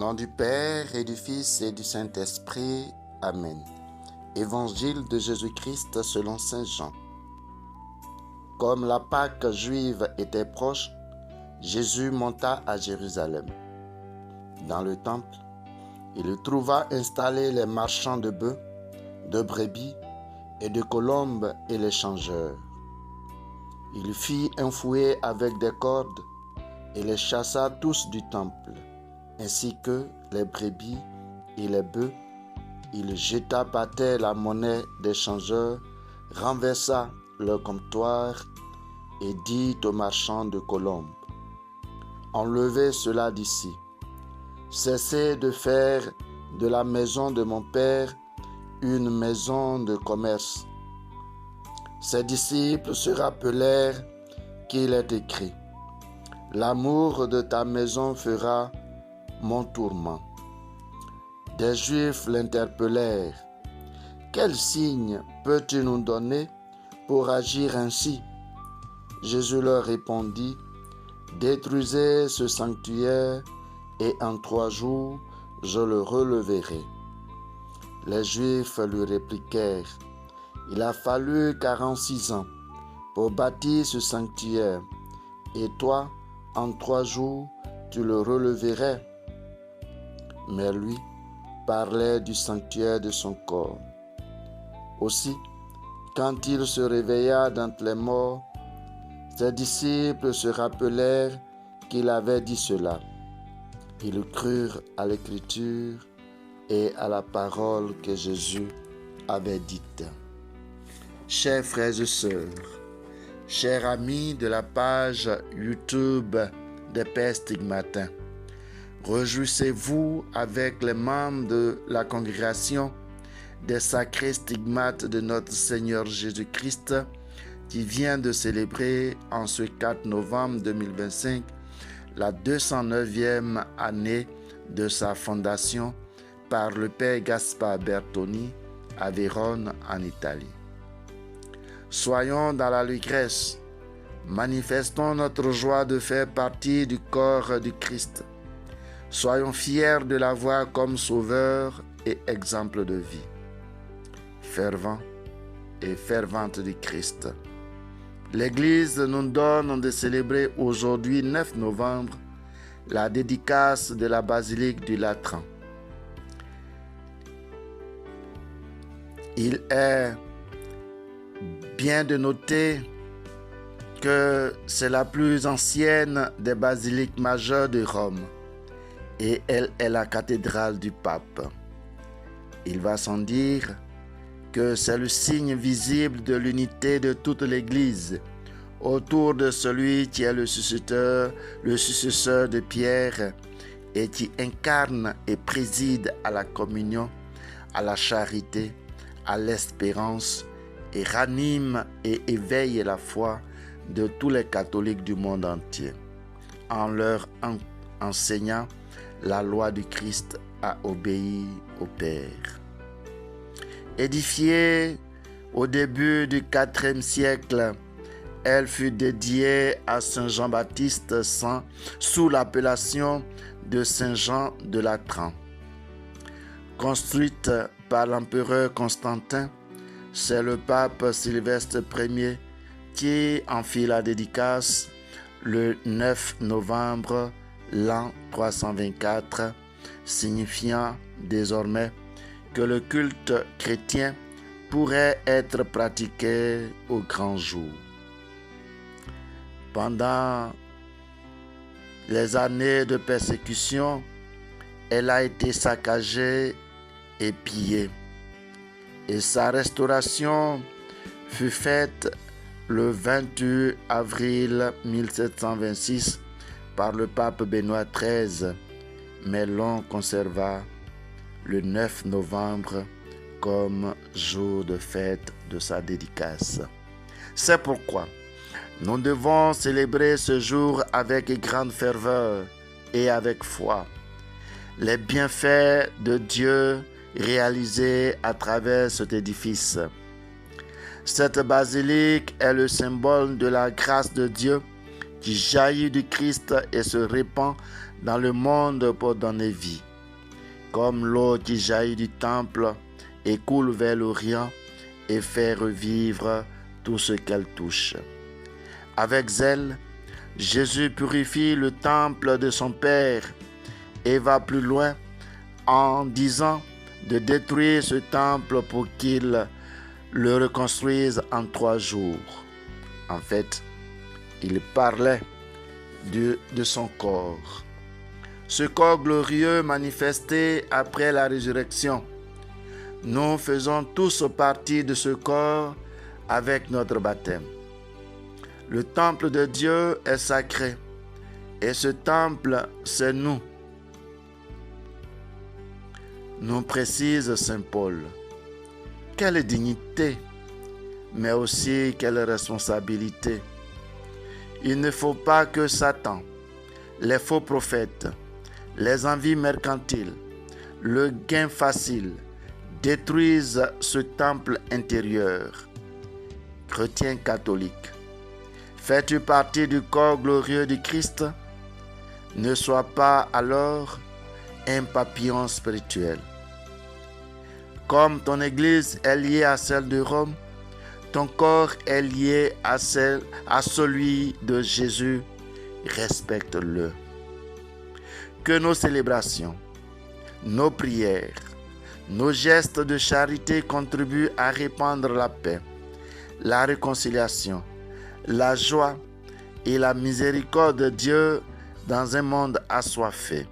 nom du Père et du Fils et du Saint-Esprit. Amen. Évangile de Jésus-Christ selon saint Jean. Comme la Pâque juive était proche, Jésus monta à Jérusalem. Dans le temple, il trouva installés les marchands de bœufs, de brebis et de colombes et les changeurs. Il fit un fouet avec des cordes et les chassa tous du temple, ainsi que les brebis et les bœufs. Il jeta par terre la monnaie des changeurs, renversa leur comptoir et dit aux marchands de colombes: enlevez cela d'ici. Cessez de faire de la maison de mon Père une maison de commerce. Ses disciples se rappelèrent qu'il est écrit: l'amour de ta maison fera mon tourment. Des Juifs l'interpellèrent: quel signe peux-tu nous donner pour agir ainsi? Jésus leur répondit: détruisez ce sanctuaire et en 3 jours je le releverai. Les Juifs lui répliquèrent: il a fallu 46 ans pour bâtir ce sanctuaire, et toi, en 3 jours, tu le releverais. Mais lui parlait du sanctuaire de son corps. Aussi, quand il se réveilla d'entre les morts, ses disciples se rappelèrent qu'il avait dit cela. Ils crurent à l'Écriture et à la parole que Jésus avait dite. Chers frères et sœurs, chers amis de la page YouTube des Pères Stigmatins, réjouissez-vous avec les membres de la congrégation des sacrés stigmates de notre Seigneur Jésus-Christ qui vient de célébrer en ce 4 novembre 2025 la 209e année de sa fondation par le Père Gaspard Bertoni à Vérone en Italie. Soyons dans l'allégresse, manifestons notre joie de faire partie du corps du Christ. Soyons fiers de l'avoir comme sauveur et exemple de vie. Fervent et fervente du Christ. L'Église nous donne de célébrer aujourd'hui, 9 novembre, la dédicace de la basilique du Latran. Il est bien de noter que c'est la plus ancienne des basiliques majeures de Rome et elle est la cathédrale du pape. Il va sans dire que c'est le signe visible de l'unité de toute l'Église autour de celui qui est le successeur de Pierre et qui incarne et préside à la communion, à la charité, à l'espérance et ranime et éveille la foi de tous les catholiques du monde entier en leur enseignant la loi du Christ à obéir au Père. Édifiée au début du IVe siècle, elle fut dédiée à Saint Jean-Baptiste sous l'appellation de Saint Jean de Latran. Construite par l'empereur Constantin, c'est le pape Sylvestre Ier qui en fit la dédicace le 9 novembre l'an 324, signifiant désormais que le culte chrétien pourrait être pratiqué au grand jour. Pendant les années de persécution, elle a été saccagée et pillée. Et sa restauration fut faite le 28 avril 1726 par le pape Benoît XIII, mais l'on conserva le 9 novembre comme jour de fête de sa dédicace. C'est pourquoi nous devons célébrer ce jour avec grande ferveur et avec foi les bienfaits de Dieu réalisés à travers cet édifice. Cette basilique est le symbole de la grâce de Dieu qui jaillit du Christ et se répand dans le monde pour donner vie. comme l'eau qui jaillit du temple et coule vers l'Orient et fait revivre tout ce qu'elle touche. Avec zèle, Jésus purifie le temple de son Père et va plus loin en disant de détruire ce temple pour qu'il le reconstruise en 3 jours. En fait, il parlait de son corps. Ce corps glorieux manifesté après la résurrection. Nous faisons tous partie de ce corps avec notre baptême. Le temple de Dieu est sacré et ce temple, c'est nous. Nous précise Saint Paul. Quelle dignité, mais aussi quelle responsabilité. Il ne faut pas que Satan, les faux prophètes, les envies mercantiles, le gain facile détruisent ce temple intérieur. Chrétien catholique, fais-tu partie du corps glorieux du Christ? Ne sois pas alors un papillon spirituel. Comme ton Église est liée à celle de Rome, ton corps est lié à celui de Jésus. Respecte-le. Que nos célébrations, nos prières, nos gestes de charité contribuent à répandre la paix, la réconciliation, la joie et la miséricorde de Dieu dans un monde assoiffé.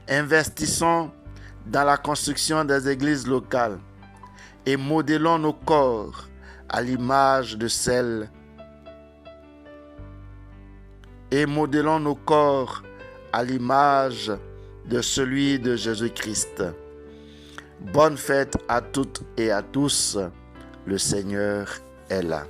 Investissons dans la construction des églises locales et modélons nos corps à l'image de celui de Jésus-Christ. Bonne fête à toutes et à tous. Le Seigneur est là.